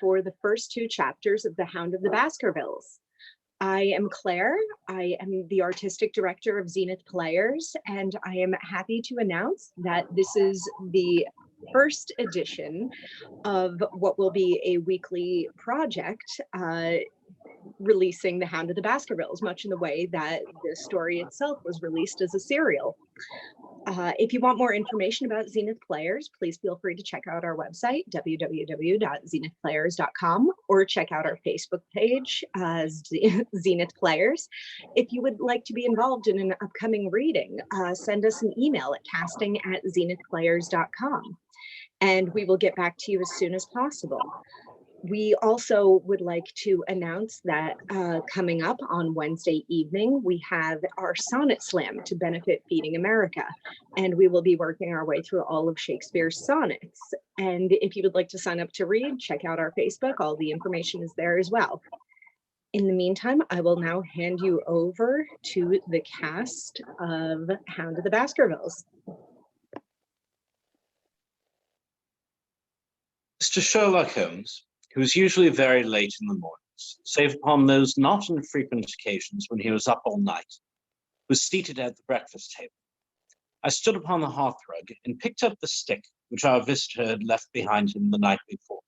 for the first two chapters of The Hound of the Baskervilles. I am Claire. I am the artistic director of Zenith Players, and I am happy to announce that this is the first edition of what will be a weekly project releasing The Hound of the Baskervilles, much in the way that the story itself was released as a serial. If you want more information about Zenith Players, please feel free to check out our website, www.zenithplayers.com, or check out our Facebook page, Zenith Players. If you would like to be involved in an upcoming reading, send us an email at casting@zenithplayers.com, and we will get back to you as soon as possible. We also would like to announce that coming up on Wednesday evening, we have our Sonnet Slam to benefit Feeding America, and we will be working our way through all of Shakespeare's sonnets. And if you would like to sign up to read, check out our Facebook. All the information is there as well. In the meantime, I will now hand you over to the cast of Hound of the Baskervilles. Mr. Sherlock Holmes, who was usually very late in the mornings, save upon those not infrequent occasions when he was up all night, was seated at the breakfast table. I stood upon the hearthrug and picked up the stick which our visitor had left behind him the night before.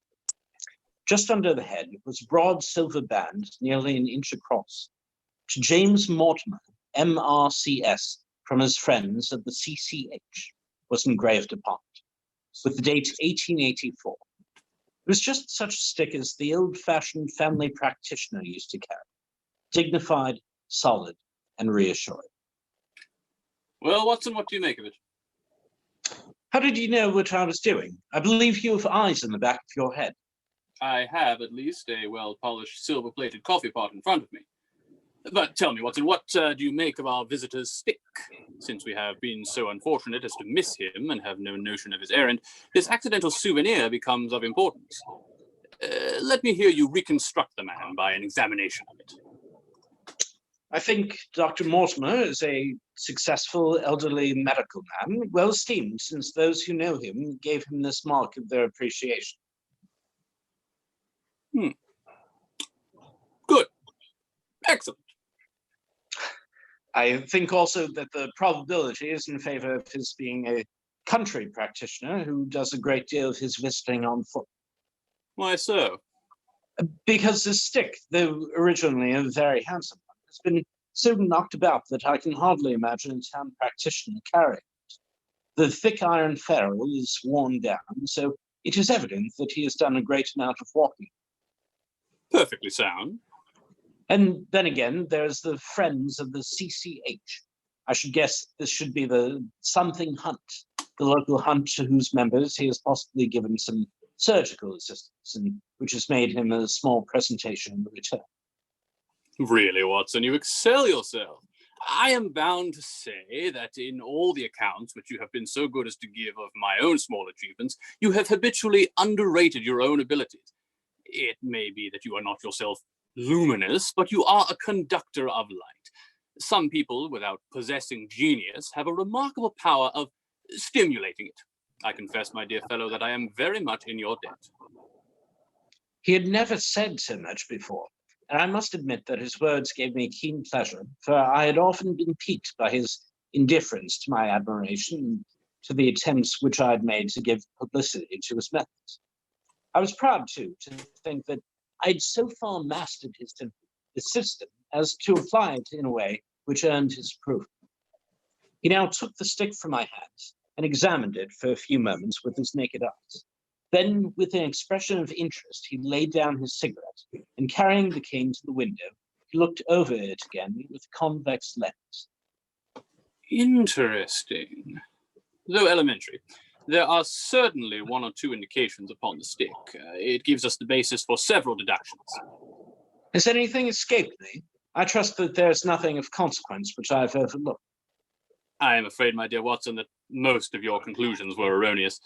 Just under the head was a broad silver band, nearly an inch across, to James Mortimer, M.R.C.S., from his friends at the C.C.H., was engraved upon it, with the date 1884. It was just such a stick as the old-fashioned family practitioner used to carry, dignified, solid, and reassuring. Well, Watson, what do you make of it? How did you know what I was doing? I believe you have eyes in the back of your head. I have, at least, a well-polished silver-plated coffee pot in front of me. But tell me, Watson, what do you make of our visitor's stick? Since we have been so unfortunate as to miss him and have no notion of his errand, this accidental souvenir becomes of importance. Let me hear you reconstruct the man by an examination of it. I think Dr. Mortimer is a successful elderly medical man, well esteemed, since those who know him gave him this mark of their appreciation. Good. Excellent. I think also that the probability is in favor of his being a country practitioner who does a great deal of his visiting on foot. Why so? Because the stick, though originally a very handsome one, has been so knocked about that I can hardly imagine a town practitioner carrying it. The thick iron ferrule is worn down, so it is evident that he has done a great amount of walking. Perfectly sound. And then again, there's the friends of the CCH. I should guess this should be the something hunt, the local hunt to whose members he has possibly given some surgical assistance, and which has made him a small presentation in return. Really, Watson, you excel yourself. I am bound to say that in all the accounts which you have been so good as to give of my own small achievements, you have habitually underrated your own abilities. It may be that you are not yourself luminous, but you are a conductor of light. Some people, without possessing genius, have a remarkable power of stimulating it. I confess, my dear fellow, that I am very much in your debt. He had never said so much before, and I must admit that his words gave me keen pleasure, for I had often been piqued by his indifference to my admiration, to the attempts which I had made to give publicity to his methods. I was proud, too, to think that I'd so far mastered his system as to apply it in a way which earned his approval. He now took the stick from my hands and examined it for a few moments with his naked eyes. Then, with an expression of interest, he laid down his cigarette, and carrying the cane to the window, he looked over it again with a convex lens. Interesting. Though elementary. There are certainly one or two indications upon the stick. It gives us the basis for several deductions. Has anything escaped me? I trust that there's nothing of consequence which I have overlooked. I am afraid, my dear Watson, that most of your conclusions were erroneous.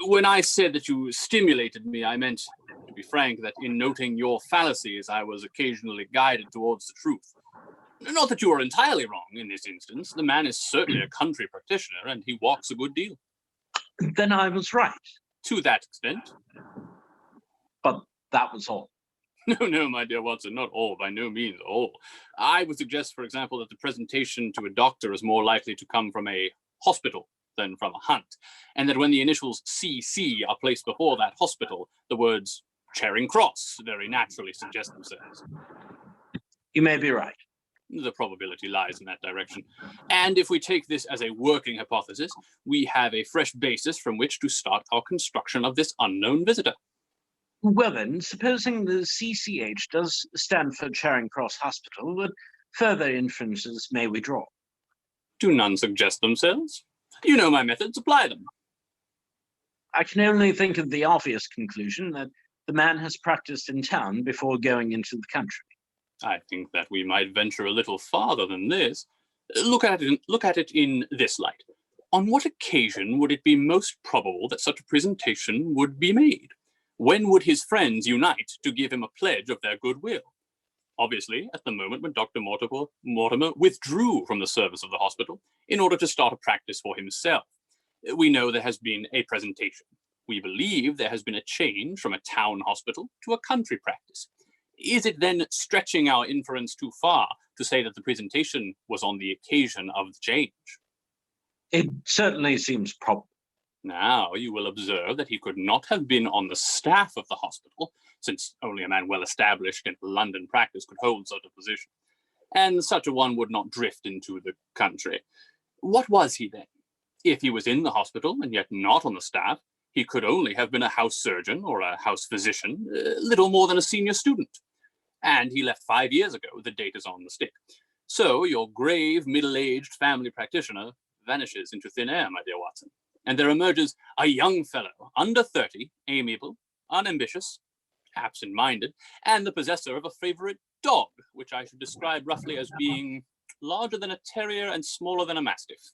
When I said that you stimulated me, I meant, to be frank, that in noting your fallacies, I was occasionally guided towards the truth. Not that you are entirely wrong in this instance. The man is certainly a country practitioner, and he walks a good deal. Then I was right. To that extent. But That was all. No, no, my dear Watson, not all, by no means all. I would suggest, for example, that the presentation to a doctor is more likely to come from a hospital than from a hunt, and that when the initials CC are placed before that hospital, the words Charing Cross very naturally suggest themselves. You may be right. The probability lies in that direction. And if we take this as a working hypothesis, we have a fresh basis from which to start our construction of this unknown visitor. Well then, supposing the CCH does stand for Charing Cross Hospital, what further inferences may we draw? Do none suggest themselves? You know my methods, apply them. I can only think of the obvious conclusion that the man has practiced in town before going into the country. I think that we might venture a little farther than this. Look at it in this light. On what occasion would it be most probable that such a presentation would be made? When would his friends unite to give him a pledge of their goodwill? Obviously, at the moment when Dr. Mortimer withdrew from the service of the hospital in order to start a practice for himself. We know there has been a presentation. We believe there has been a change from a town hospital to a country practice. Is it then stretching our inference too far to say that the presentation was on the occasion of the change? It certainly seems probable. Now, you will observe that he could not have been on the staff of the hospital, since only a man well established in London practice could hold such a position, and such a one would not drift into the country. What was he then? If he was in the hospital and yet not on the staff, he could only have been a house surgeon or a house physician, little more than a senior student. And he left 5 years ago, the date is on the stick. So your grave, middle-aged family practitioner vanishes into thin air, my dear Watson. And there emerges a young fellow, under 30, amiable, unambitious, absent-minded, and the possessor of a favorite dog, which I should describe roughly as being larger than a terrier and smaller than a mastiff.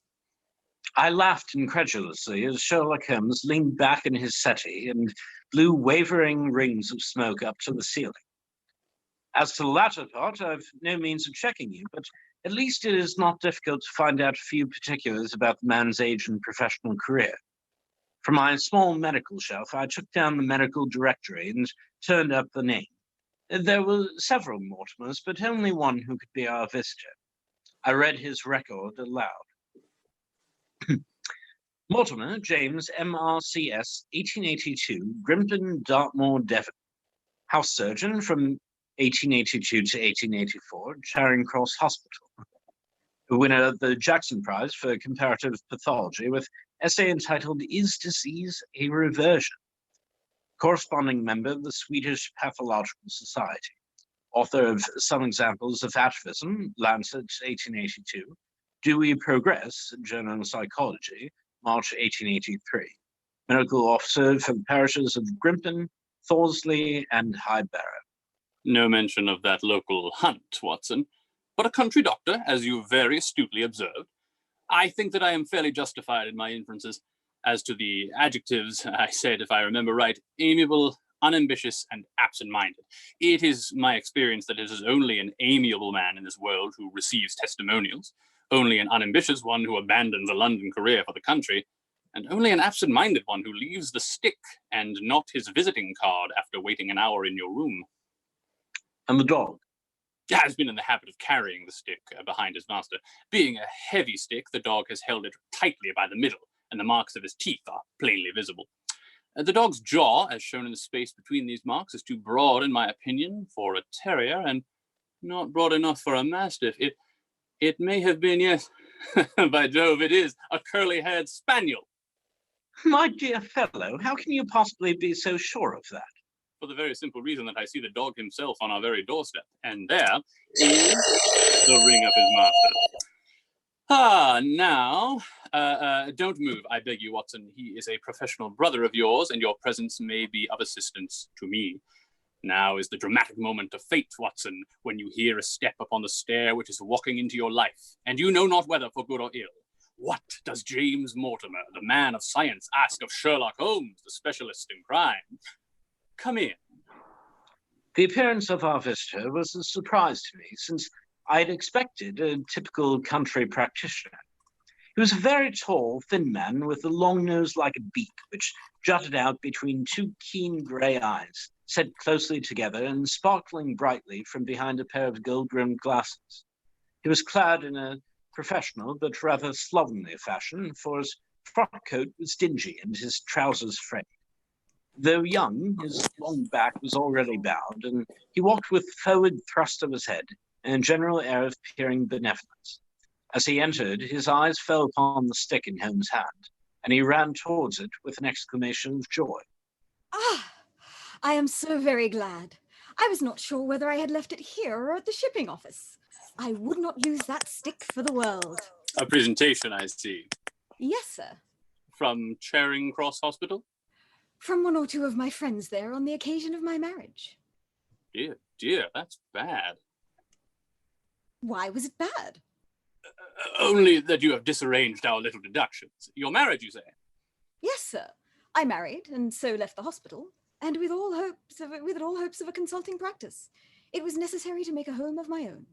I laughed incredulously as Sherlock Holmes leaned back in his settee and blew wavering rings of smoke up to the ceiling. As to the latter part, I've no means of checking you, but at least it is not difficult to find out a few particulars about the man's age and professional career. From my small medical shelf, I took down the medical directory and turned up the name. There were several Mortimers, but only one who could be our visitor. I read his record aloud. Mortimer, James, MRCS, 1882, Grimpen, Dartmoor, Devon. House surgeon from 1882 to 1884, Charing Cross Hospital. The winner of the Jackson Prize for Comparative Pathology with essay entitled Is Disease a Reversion? Corresponding member of the Swedish Pathological Society. Author of Some Examples of Atavism, Lancet, 1882. Do We Progress? Journal of Psychology, March 1883. Medical officer for the parishes of Grimpen, Thorsley, and Highbarrow. No mention of that local hunt, Watson, but a country doctor, as you very astutely observed. I think that I am fairly justified in my inferences. As to the adjectives, I said, if I remember right, amiable, unambitious, and absent-minded. It is my experience that it is only an amiable man in this world who receives testimonials, only an unambitious one who abandons a London career for the country, and only an absent-minded one who leaves the stick and not his visiting card after waiting an hour in your room. And the dog? Has been in the habit of carrying the stick behind his master. Being a heavy stick, the dog has held it tightly by the middle, and the marks of his teeth are plainly visible. The dog's jaw, as shown in the space between these marks, is too broad, in my opinion, for a terrier, and not broad enough for a mastiff. It may have been, yes, by Jove, it is a curly-haired spaniel. My dear fellow, how can you possibly be so sure of that? For the very simple reason that I see the dog himself on our very doorstep, and there is the ring of his master. Now, don't move, I beg you, Watson. He is a professional brother of yours, and your presence may be of assistance to me. Now is the dramatic moment of fate, Watson, when you hear a step upon the stair which is walking into your life, and you know not whether for good or ill. What does James Mortimer, the man of science, ask of Sherlock Holmes, the specialist in crime? Come in. The appearance of our visitor was a surprise to me, since I had expected a typical country practitioner. He was a very tall, thin man with a long nose like a beak, which jutted out between two keen grey eyes, set closely together and sparkling brightly from behind a pair of gold-rimmed glasses. He was clad in a professional but rather slovenly fashion, for his frock coat was dingy and his trousers frayed. Though young, his long back was already bowed, and he walked with forward thrust of his head and a general air of peering benevolence. As he entered, his eyes fell upon the stick in Holmes' hand, and he ran towards it with an exclamation of joy. Ah, I am so very glad. I was not sure whether I had left it here or at the shipping office. I would not use that stick for the world. A presentation, I see. Yes, sir. From Charing Cross Hospital? From one or two of my friends there on the occasion of my marriage. Dear, dear, that's bad. Why was it bad? Only that you have disarranged our little deductions. Your marriage, you say? Yes, sir. I married and so left the hospital, and with all hopes of a consulting practice. It was necessary to make a home of my own.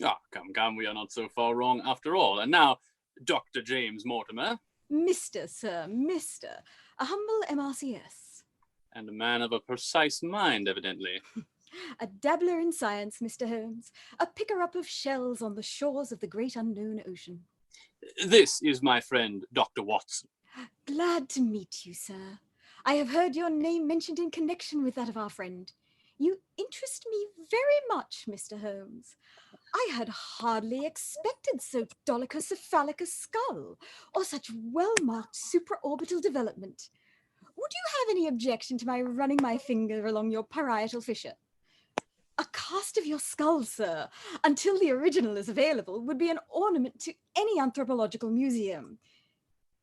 Ah, come, we are not so far wrong after all. And now, Dr. James Mortimer. Mr., sir, Mr. A humble MRCS. And a man of a precise mind, evidently. A dabbler in science, Mr. Holmes. A picker-up of shells on the shores of the great unknown ocean. This is my friend, Dr. Watson. Glad to meet you, sir. I have heard your name mentioned in connection with that of our friend. You interest me very much, Mr. Holmes. I had hardly expected so dolichocephalic a skull, or such well-marked supraorbital development. Would you have any objection to my running my finger along your parietal fissure? A cast of your skull, sir, until the original is available, would be an ornament to any anthropological museum.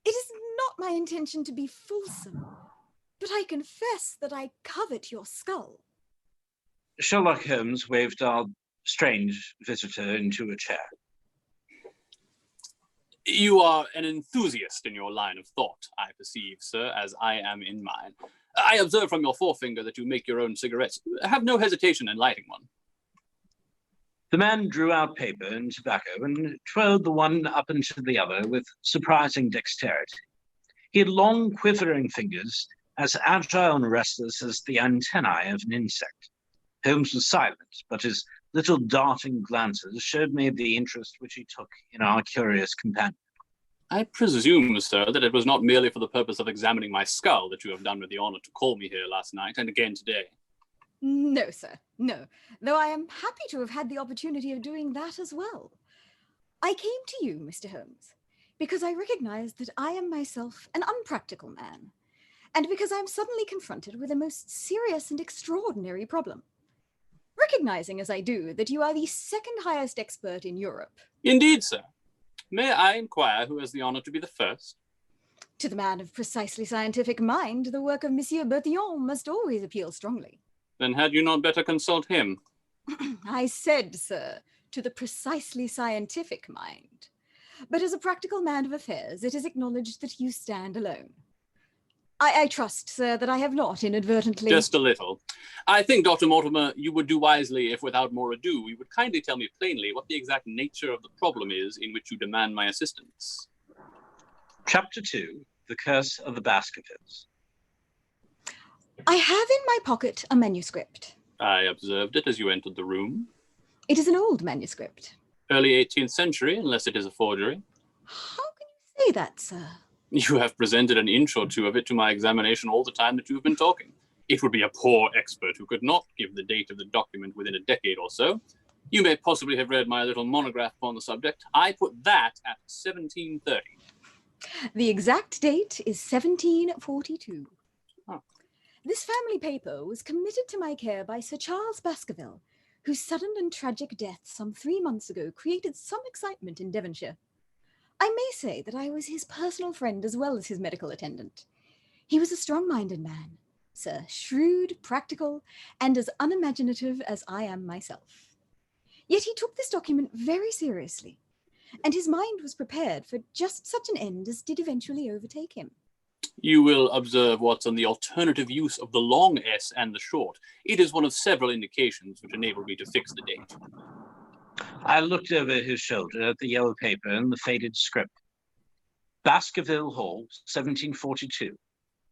It is not my intention to be fulsome, but I confess that I covet your skull. Sherlock Holmes waved our strange visitor into a chair. You are an enthusiast in your line of thought, I perceive, sir, as I am in mine. I observe from your forefinger that you make your own cigarettes. Have no hesitation in lighting one. The man drew out paper and tobacco and twirled the one up into the other with surprising dexterity. He had long, quivering fingers, as agile and restless as the antennae of an insect. Holmes was silent, but his little darting glances showed me the interest which he took in our curious companion. I presume, sir, that it was not merely for the purpose of examining my skull that you have done me the honor to call me here last night and again today. No, sir, no, though I am happy to have had the opportunity of doing that as well. I came to you, Mr. Holmes, because I recognize that I am myself an unpractical man, and because I am suddenly confronted with a most serious and extraordinary problem. Recognizing as I do that you are the second highest expert in Europe. Indeed, sir. May I inquire who has the honor to be the first? To the man of precisely scientific mind, the work of Monsieur Bertillon must always appeal strongly. Then had you not better consult him? I said, sir, to the precisely scientific mind. But as a practical man of affairs, it is acknowledged that you stand alone. I trust, sir, that I have not inadvertently... Just a little. I think, Dr. Mortimer, you would do wisely if, without more ado, you would kindly tell me plainly what the exact nature of the problem is in which you demand my assistance. Chapter 2, The Curse of the Baskervilles. I have in my pocket a manuscript. I observed it as you entered the room. It is an old manuscript. Early 18th century, unless it is a forgery. How can you say that, sir? You have presented an inch or two of it to my examination all the time that you have been talking. It would be a poor expert who could not give the date of the document within a decade or so. You may possibly have read my little monograph upon the subject. I put that at 1730. The exact date is 1742. Oh. This family paper was committed to my care by Sir Charles Baskerville, whose sudden and tragic death some 3 months ago created some excitement in Devonshire. I may say that I was his personal friend as well as his medical attendant. He was a strong-minded man, sir, shrewd, practical, and as unimaginative as I am myself. Yet he took this document very seriously, and his mind was prepared for just such an end as did eventually overtake him. You will observe, Watson, the alternative use of the long S and the short. It is one of several indications which enable me to fix the date. I looked over his shoulder at the yellow paper and the faded script. Baskerville Hall, 1742.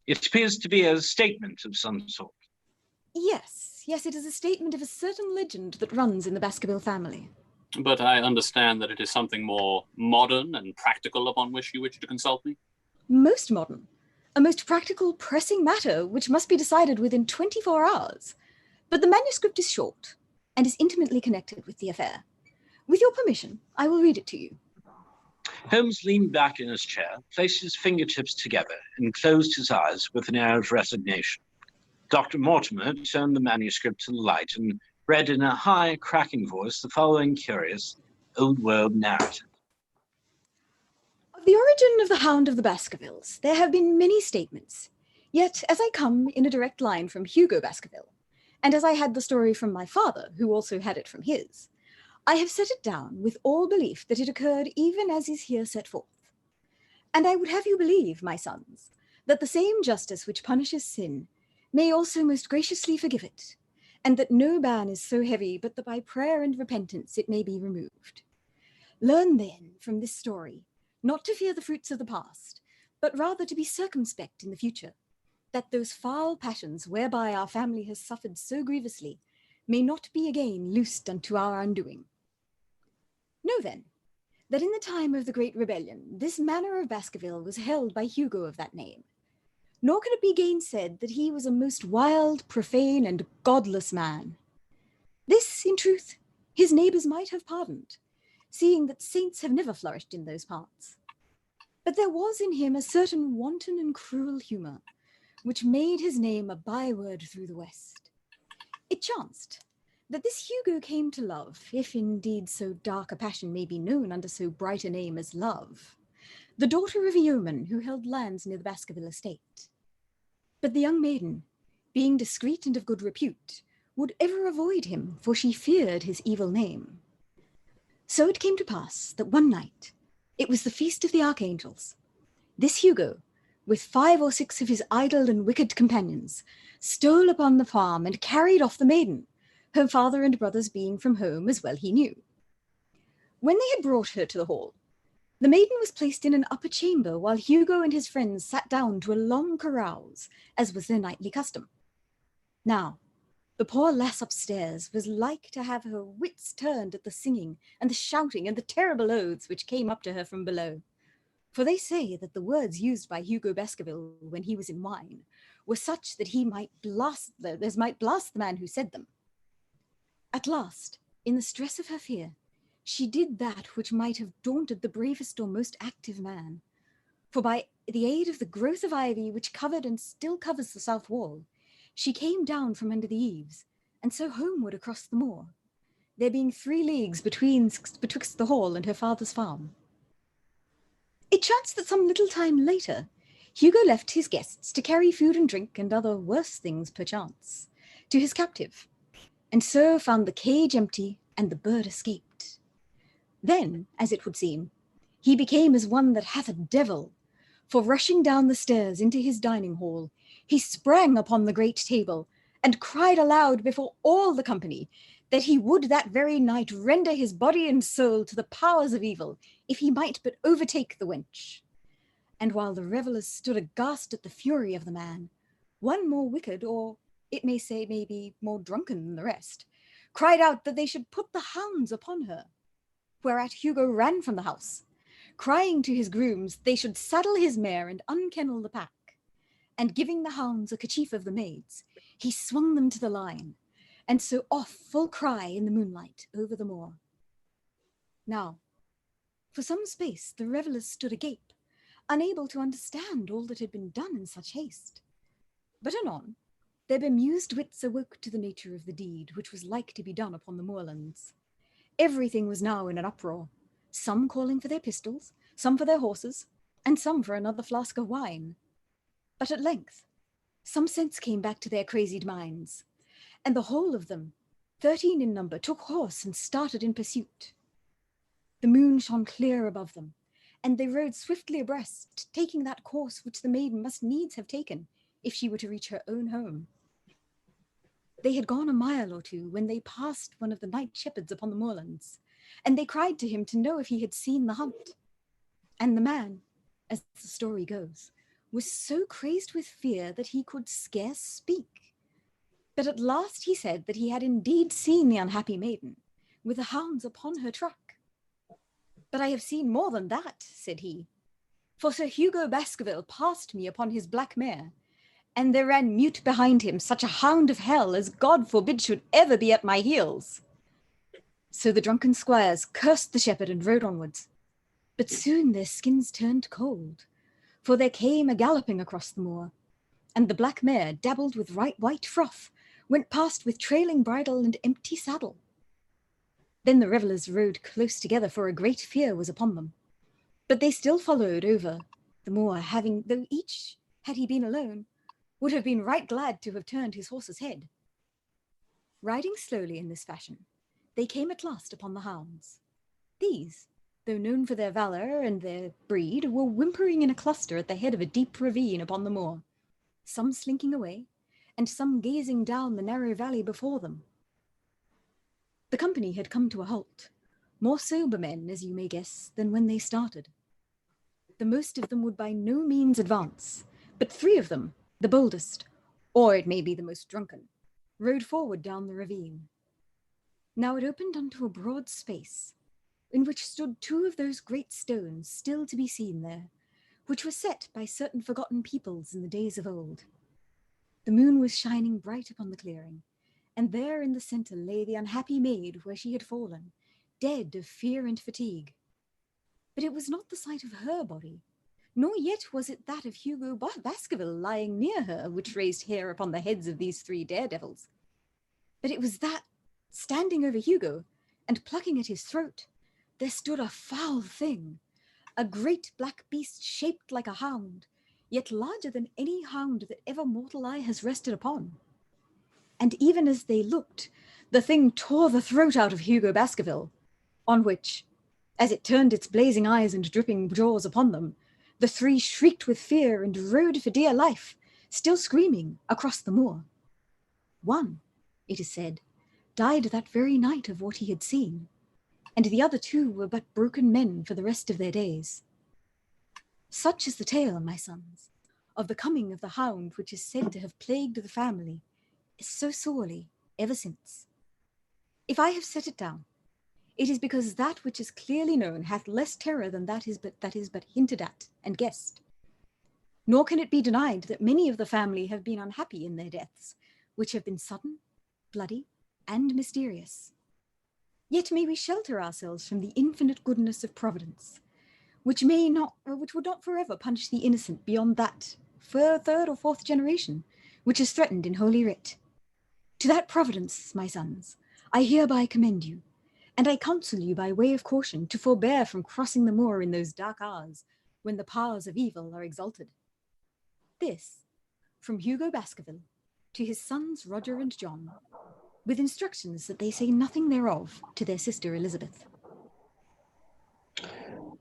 It appears to be a statement of some sort. Yes, it is a statement of a certain legend that runs in the Baskerville family. But I understand that it is something more modern and practical upon which you wish to consult me. Most modern. A most practical, pressing matter which must be decided within 24 hours. But the manuscript is short and is intimately connected with the affair. With your permission, I will read it to you. Holmes leaned back in his chair, placed his fingertips together, and closed his eyes with an air of resignation. Dr. Mortimer turned the manuscript to the light and read in a high, cracking voice the following curious, old-world narrative. Of the origin of the Hound of the Baskervilles, there have been many statements. Yet, as I come in a direct line from Hugo Baskerville, and as I had the story from my father, who also had it from his, I have set it down with all belief that it occurred even as is here set forth. And I would have you believe, my sons, that the same justice which punishes sin may also most graciously forgive it, and that no ban is so heavy but that by prayer and repentance it may be removed. Learn then from this story not to fear the fruits of the past, but rather to be circumspect in the future, that those foul passions whereby our family has suffered so grievously may not be again loosed unto our undoing. Know then, that in the time of the Great Rebellion, this manor of Baskerville was held by Hugo of that name. Nor can it be gainsaid that he was a most wild, profane, and godless man. This, in truth, his neighbours might have pardoned, seeing that saints have never flourished in those parts. But there was in him a certain wanton and cruel humour, which made his name a byword through the West. It chanced that this Hugo came to love, if indeed so dark a passion may be known under so bright a name as love, the daughter of a yeoman who held lands near the Baskerville estate. But the young maiden, being discreet and of good repute, would ever avoid him, for she feared his evil name. So it came to pass that one night, it was the feast of the archangels, this Hugo, with 5 or 6 of his idle and wicked companions, stole upon the farm and carried off the maiden, her father and brothers being from home as well he knew. When they had brought her to the hall, the maiden was placed in an upper chamber while Hugo and his friends sat down to a long carouse, as was their nightly custom. Now, the poor lass upstairs was like to have her wits turned at the singing and the shouting and the terrible oaths which came up to her from below. For they say that the words used by Hugo Baskerville when he was in wine were such that he might blast the man who said them. At last, in the stress of her fear, she did that which might have daunted the bravest or most active man. For by the aid of the growth of ivy which covered and still covers the south wall, she came down from under the eaves, and so homeward across the moor, there being 3 leagues betwixt the hall and her father's farm. It chanced that some little time later, Hugo left his guests to carry food and drink and other worse things perchance to his captive, and so found the cage empty and the bird escaped. Then, as it would seem, he became as one that hath a devil, for rushing down the stairs into his dining hall, he sprang upon the great table and cried aloud before all the company that he would that very night render his body and soul to the powers of evil, if he might but overtake the wench. And while the revellers stood aghast at the fury of the man, one more wicked, or it may say maybe more drunken than the rest, cried out that they should put the hounds upon her. Whereat Hugo ran from the house, crying to his grooms they should saddle his mare and unkennel the pack, and giving the hounds a kerchief of the maid's, he swung them to the line, and so off full cry in the moonlight over the moor. Now, for some space the revellers stood agape, unable to understand all that had been done in such haste. But anon, their bemused wits awoke to the nature of the deed which was like to be done upon the moorlands. Everything was now in an uproar, some calling for their pistols, some for their horses, and some for another flask of wine. But at length, some sense came back to their crazied minds, and the whole of them, 13 in number, took horse and started in pursuit. The moon shone clear above them, and they rode swiftly abreast, taking that course which the maiden must needs have taken if she were to reach her own home. They had gone a mile or 2 when they passed one of the night shepherds upon the moorlands, and they cried to him to know if he had seen the hunt. And the man, as the story goes, was so crazed with fear that he could scarce speak. But at last he said that he had indeed seen the unhappy maiden, with the hounds upon her track. But I have seen more than that, said he, for Sir Hugo Baskerville passed me upon his black mare, and there ran mute behind him such a hound of hell as God forbid should ever be at my heels. So the drunken squires cursed the shepherd and rode onwards. But soon their skins turned cold, for there came a galloping across the moor, and the black mare, dabbled with white froth, went past with trailing bridle and empty saddle. Then the revellers rode close together, for a great fear was upon them. But they still followed over the moor, though each, had he been alone, would have been right glad to have turned his horse's head. Riding slowly in this fashion, they came at last upon the hounds. These, though known for their valour and their breed, were whimpering in a cluster at the head of a deep ravine upon the moor, some slinking away, and some gazing down the narrow valley before them. The company had come to a halt, more sober men, as you may guess, than when they started. The most of them would by no means advance, but 3 of them, the boldest, or it may be the most drunken, rode forward down the ravine. Now it opened unto a broad space, in which stood 2 of those great stones still to be seen there, which were set by certain forgotten peoples in the days of old. The moon was shining bright upon the clearing, and there in the centre lay the unhappy maid where she had fallen, dead of fear and fatigue. But it was not the sight of her body, nor yet was it that of Hugo Baskerville lying near her, which raised hair upon the heads of these 3 daredevils. But it was that, standing over Hugo, and plucking at his throat, there stood a foul thing, a great black beast shaped like a hound, yet larger than any hound that ever mortal eye has rested upon. And even as they looked, the thing tore the throat out of Hugo Baskerville, on which, as it turned its blazing eyes and dripping jaws upon them, the 3 shrieked with fear and rode for dear life, still screaming, across the moor. One, it is said, died that very night of what he had seen, and the other 2 were but broken men for the rest of their days. Such is the tale, my sons, of the coming of the hound which is said to have plagued the family so sorely ever since. If I have set it down, it is because that which is clearly known hath less terror than that is but hinted at and guessed. Nor can it be denied that many of the family have been unhappy in their deaths, which have been sudden, bloody, and mysterious. Yet may we shelter ourselves from the infinite goodness of Providence, which would not forever punish the innocent beyond that, for 3rd or 4th generation, which is threatened in Holy Writ. To that Providence, my sons, I hereby commend you, and I counsel you by way of caution to forbear from crossing the moor in those dark hours when the powers of evil are exalted. This, from Hugo Baskerville, to his sons Roger and John, with instructions that they say nothing thereof to their sister Elizabeth.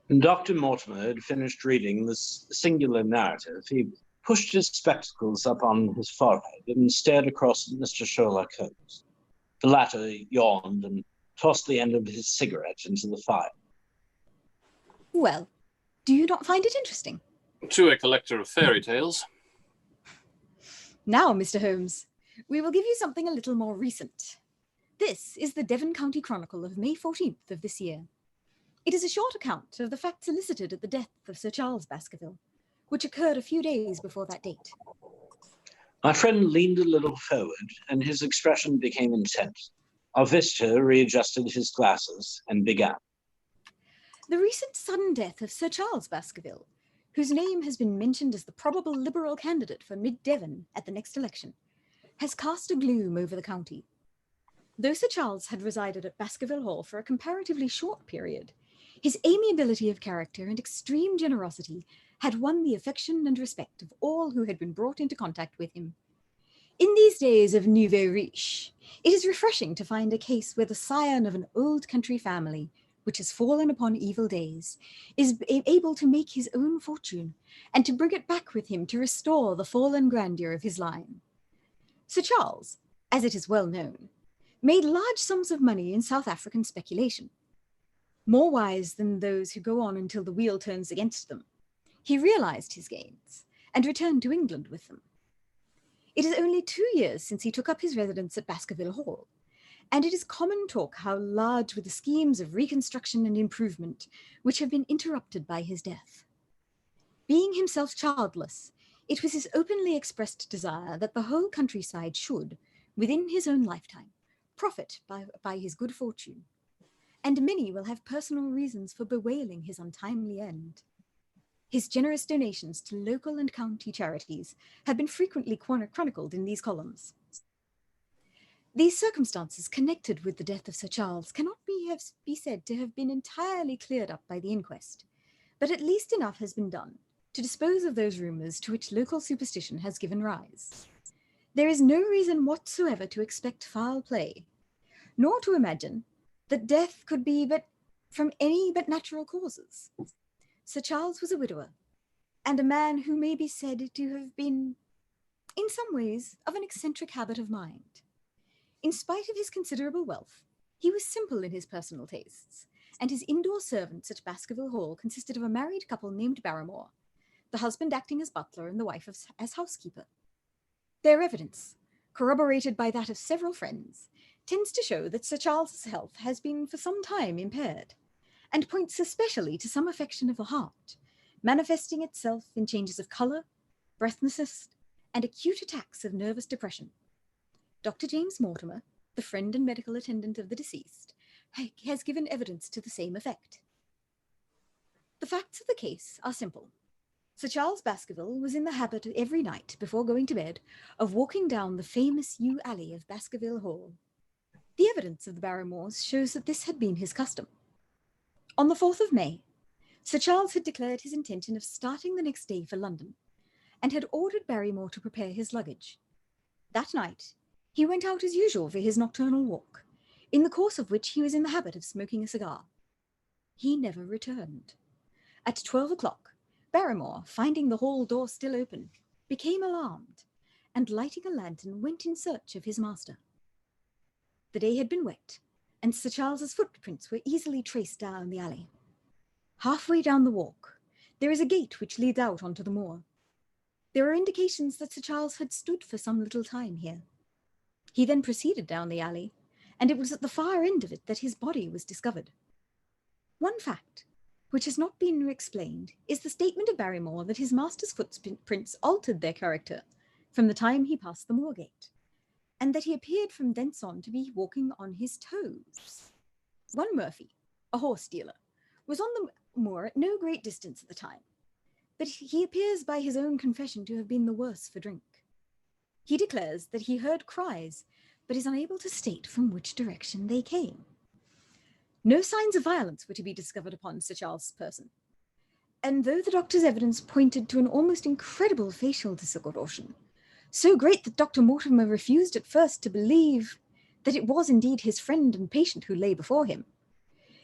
When Dr. Mortimer had finished reading this singular narrative, he pushed his spectacles up on his forehead and stared across at Mr. Sherlock Holmes. The latter yawned and tossed the end of his cigarette into the fire. Well, do you not find it interesting? To a collector of fairy tales. Now, Mr. Holmes, we will give you something a little more recent. This is the Devon County Chronicle of May 14th of this year. It is a short account of the facts elicited at the death of Sir Charles Baskerville, which occurred a few days before that date. My friend leaned a little forward, and his expression became intense. Our visitor readjusted his glasses and began. The recent sudden death of Sir Charles Baskerville, whose name has been mentioned as the probable Liberal candidate for Mid-Devon at the next election, has cast a gloom over the county. Though Sir Charles had resided at Baskerville Hall for a comparatively short period, his amiability of character and extreme generosity had won the affection and respect of all who had been brought into contact with him. In these days of nouveau riche, it is refreshing to find a case where the scion of an old country family, which has fallen upon evil days, is able to make his own fortune and to bring it back with him to restore the fallen grandeur of his line. Sir Charles, as it is well known, made large sums of money in South African speculation. More wise than those who go on until the wheel turns against them, he realized his gains and returned to England with them. It is only 2 years since he took up his residence at Baskerville Hall, and it is common talk how large were the schemes of reconstruction and improvement which have been interrupted by his death. Being himself childless, it was his openly expressed desire that the whole countryside should, within his own lifetime, profit by his good fortune, and many will have personal reasons for bewailing his untimely end. His generous donations to local and county charities have been frequently chronicled in these columns. These circumstances connected with the death of Sir Charles cannot be said to have been entirely cleared up by the inquest, but at least enough has been done to dispose of those rumours to which local superstition has given rise. There is no reason whatsoever to expect foul play, nor to imagine that death could be from any but natural causes. Sir Charles was a widower, and a man who may be said to have been, in some ways, of an eccentric habit of mind. In spite of his considerable wealth, he was simple in his personal tastes, and his indoor servants at Baskerville Hall consisted of a married couple named Barrymore, the husband acting as butler and the wife as housekeeper. Their evidence, corroborated by that of several friends, tends to show that Sir Charles's health has been for some time impaired, and points especially to some affection of the heart, manifesting itself in changes of colour, breathlessness, and acute attacks of nervous depression. Dr. James Mortimer, the friend and medical attendant of the deceased, has given evidence to the same effect. The facts of the case are simple. Sir Charles Baskerville was in the habit every night, before going to bed, of walking down the famous yew alley of Baskerville Hall. The evidence of the Barrymores shows that this had been his custom. On the 4th of May, Sir Charles had declared his intention of starting the next day for London, and had ordered Barrymore to prepare his luggage. That night, he went out as usual for his nocturnal walk, in the course of which he was in the habit of smoking a cigar. He never returned. At 12 o'clock, Barrymore, finding the hall door still open, became alarmed, and lighting a lantern, went in search of his master. The day had been wet, and Sir Charles's footprints were easily traced down the alley. Halfway down the walk, there is a gate which leads out onto the moor. There are indications that Sir Charles had stood for some little time here. He then proceeded down the alley, and it was at the far end of it that his body was discovered. One fact, which has not been explained, is the statement of Barrymore that his master's footprints altered their character from the time he passed the moor gate, and that he appeared from thence on to be walking on his toes. One Murphy, a horse dealer, was on the moor at no great distance at the time, but he appears by his own confession to have been the worse for drink. He declares that he heard cries, but is unable to state from which direction they came. No signs of violence were to be discovered upon Sir Charles's person, and though the doctor's evidence pointed to an almost incredible facial discoloration, so great that Dr. Mortimer refused at first to believe that it was indeed his friend and patient who lay before him,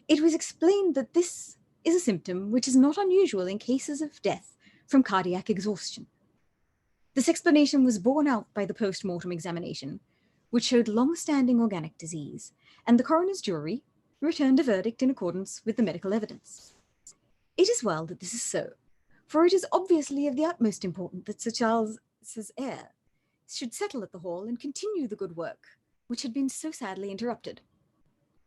it was explained that this is a symptom which is not unusual in cases of death from cardiac exhaustion. This explanation was borne out by the post-mortem examination, which showed long-standing organic disease, and the coroner's jury returned a verdict in accordance with the medical evidence. It is well that this is so, for it is obviously of the utmost importance that Sir Charles's heir should settle at the Hall and continue the good work which had been so sadly interrupted.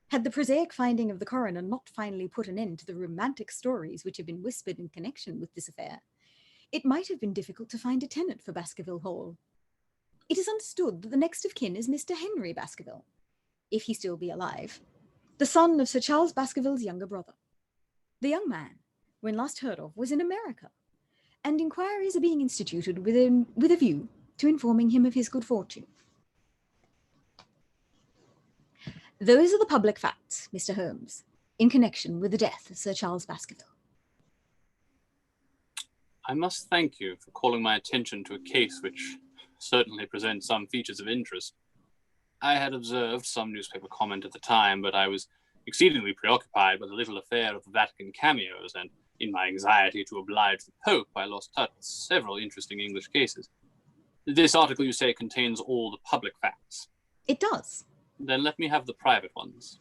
Had the prosaic finding of the coroner not finally put an end to the romantic stories which had been whispered in connection with this affair, it might have been difficult to find a tenant for Baskerville Hall. It is understood that the next of kin is Mr. Henry Baskerville, if he still be alive, the son of Sir Charles Baskerville's younger brother. The young man, when last heard of, was in America, and inquiries are being instituted with a view to informing him of his good fortune. Those are the public facts, Mr. Holmes, in connection with the death of Sir Charles Baskerville. I must thank you for calling my attention to a case which certainly presents some features of interest. I had observed some newspaper comment at the time, but I was exceedingly preoccupied by the little affair of the Vatican cameos, and in my anxiety to oblige the Pope, I lost touch with several interesting English cases. This article, you say, contains all the public facts? It does. Then let me have the private ones.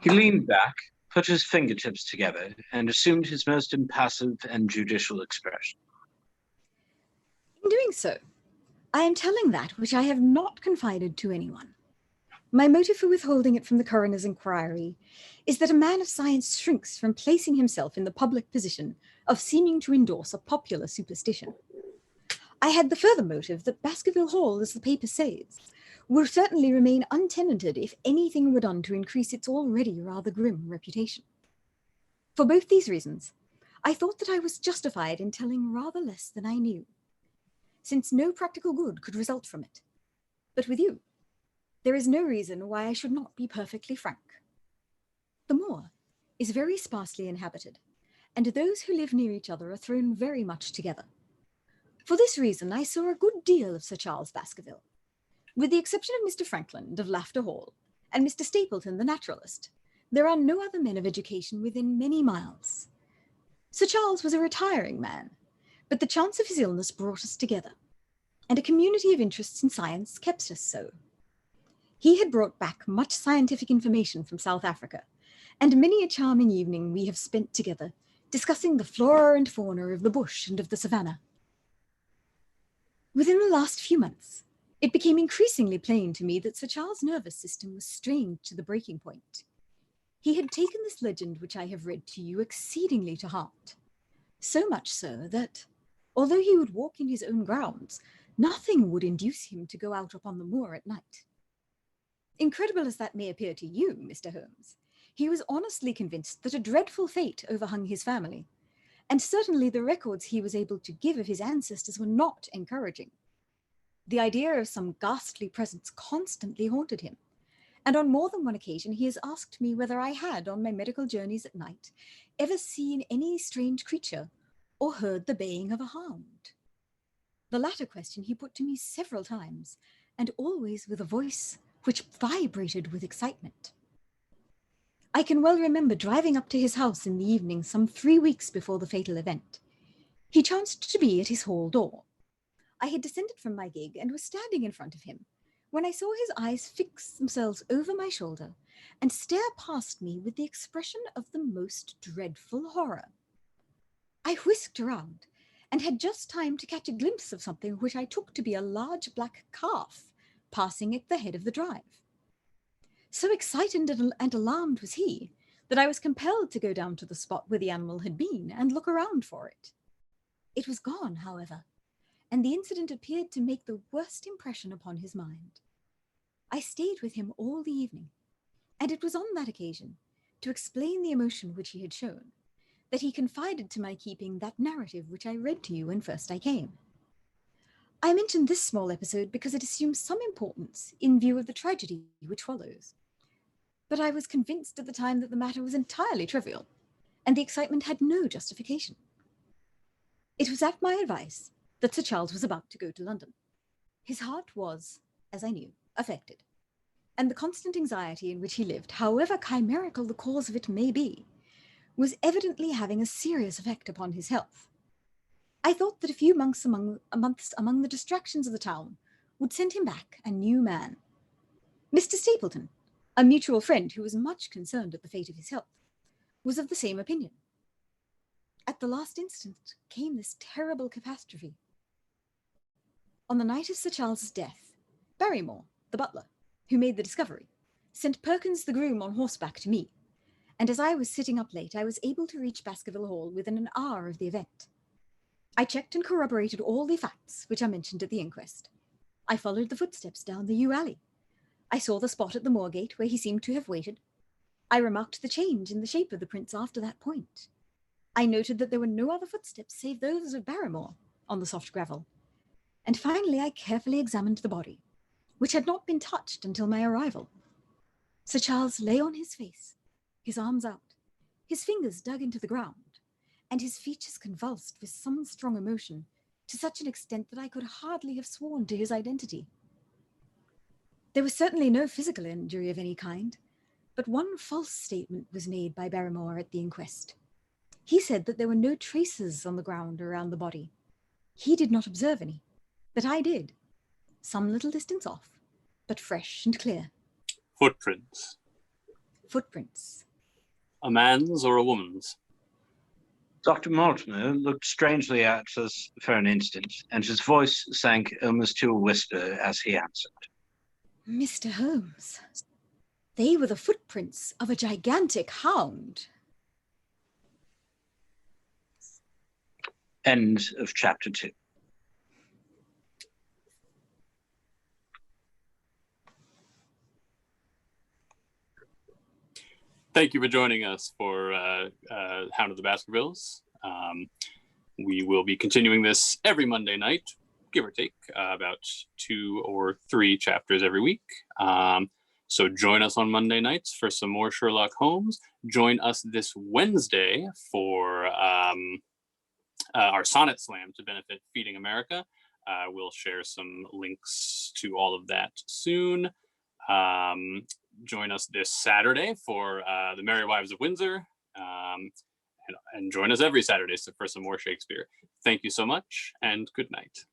He leaned back, put his fingertips together, and assumed his most impassive and judicial expression. In doing so, I am telling that which I have not confided to anyone. My motive for withholding it from the coroner's inquiry is that a man of science shrinks from placing himself in the public position of seeming to endorse a popular superstition. I had the further motive that Baskerville Hall, as the paper says, will certainly remain untenanted if anything were done to increase its already rather grim reputation. For both these reasons, I thought that I was justified in telling rather less than I knew, since no practical good could result from it. But with you, there is no reason why I should not be perfectly frank. The moor is very sparsely inhabited, and those who live near each other are thrown very much together. For this reason, I saw a good deal of Sir Charles Baskerville. With the exception of Mr. Frankland of Laughter Hall and Mr. Stapleton the naturalist, there are no other men of education within many miles. Sir Charles was a retiring man, but the chance of his illness brought us together, and a community of interests in science kept us so. He had brought back much scientific information from South Africa, and many a charming evening we have spent together discussing the flora and fauna of the bush and of the savannah. Within the last few months, it became increasingly plain to me that Sir Charles' nervous system was strained to the breaking point. He had taken this legend which I have read to you exceedingly to heart, so much so that, although he would walk in his own grounds, nothing would induce him to go out upon the moor at night. Incredible as that may appear to you, Mr. Holmes, he was honestly convinced that a dreadful fate overhung his family, and certainly the records he was able to give of his ancestors were not encouraging. The idea of some ghastly presence constantly haunted him, and on more than one occasion he has asked me whether I had, on my medical journeys at night, ever seen any strange creature or heard the baying of a hound. The latter question he put to me several times, and always with a voice which vibrated with excitement. I can well remember driving up to his house in the evening some 3 weeks before the fatal event. He chanced to be at his hall door. I had descended from my gig and was standing in front of him when I saw his eyes fix themselves over my shoulder and stare past me with the expression of the most dreadful horror. I whisked around and had just time to catch a glimpse of something which I took to be a large black calf passing at the head of the drive. So excited and alarmed was he that I was compelled to go down to the spot where the animal had been and look around for it. It was gone, however, and the incident appeared to make the worst impression upon his mind. I stayed with him all the evening, and it was on that occasion, to explain the emotion which he had shown, that he confided to my keeping that narrative which I read to you when first I came. I mention this small episode because it assumes some importance in view of the tragedy which follows. But I was convinced at the time that the matter was entirely trivial, and the excitement had no justification. It was at my advice that Sir Charles was about to go to London. His heart was, as I knew, affected, and the constant anxiety in which he lived, however chimerical the cause of it may be, was evidently having a serious effect upon his health. I thought that a few months among the distractions of the town would send him back a new man. Mr. Stapleton, a mutual friend who was much concerned at the fate of his health, was of the same opinion. At the last instant came this terrible catastrophe. On the night of Sir Charles's death, Barrymore, the butler, who made the discovery, sent Perkins the groom on horseback to me, and as I was sitting up late, I was able to reach Baskerville Hall within an hour of the event. I checked and corroborated all the facts which are mentioned at the inquest. I followed the footsteps down the yew alley. I saw the spot at the moorgate where he seemed to have waited. I remarked the change in the shape of the prints after that point. I noted that there were no other footsteps save those of Barrymore on the soft gravel. And finally, I carefully examined the body, which had not been touched until my arrival. Sir Charles lay on his face, his arms out, his fingers dug into the ground, and his features convulsed with some strong emotion, to such an extent that I could hardly have sworn to his identity. There was certainly no physical injury of any kind, but one false statement was made by Barrymore at the inquest. He said that there were no traces on the ground around the body. He did not observe any, but I did, some little distance off, but fresh and clear. Footprints. Footprints. A man's or a woman's? Dr. Mortimer looked strangely at us for an instant, and his voice sank almost to a whisper as he answered. Mr. Holmes, they were the footprints of a gigantic hound. End of chapter 2. Thank you for joining us for Hound of the Baskervilles. We will be continuing this every Monday night, give or take, about 2 or 3 chapters every week. So join us on Monday nights for some more Sherlock Holmes. Join us this Wednesday for our Sonnet Slam to benefit Feeding America. We'll share some links to all of that soon. Join us this Saturday for The Merry Wives of Windsor. And join us every Saturday for some more Shakespeare. Thank you so much, and good night.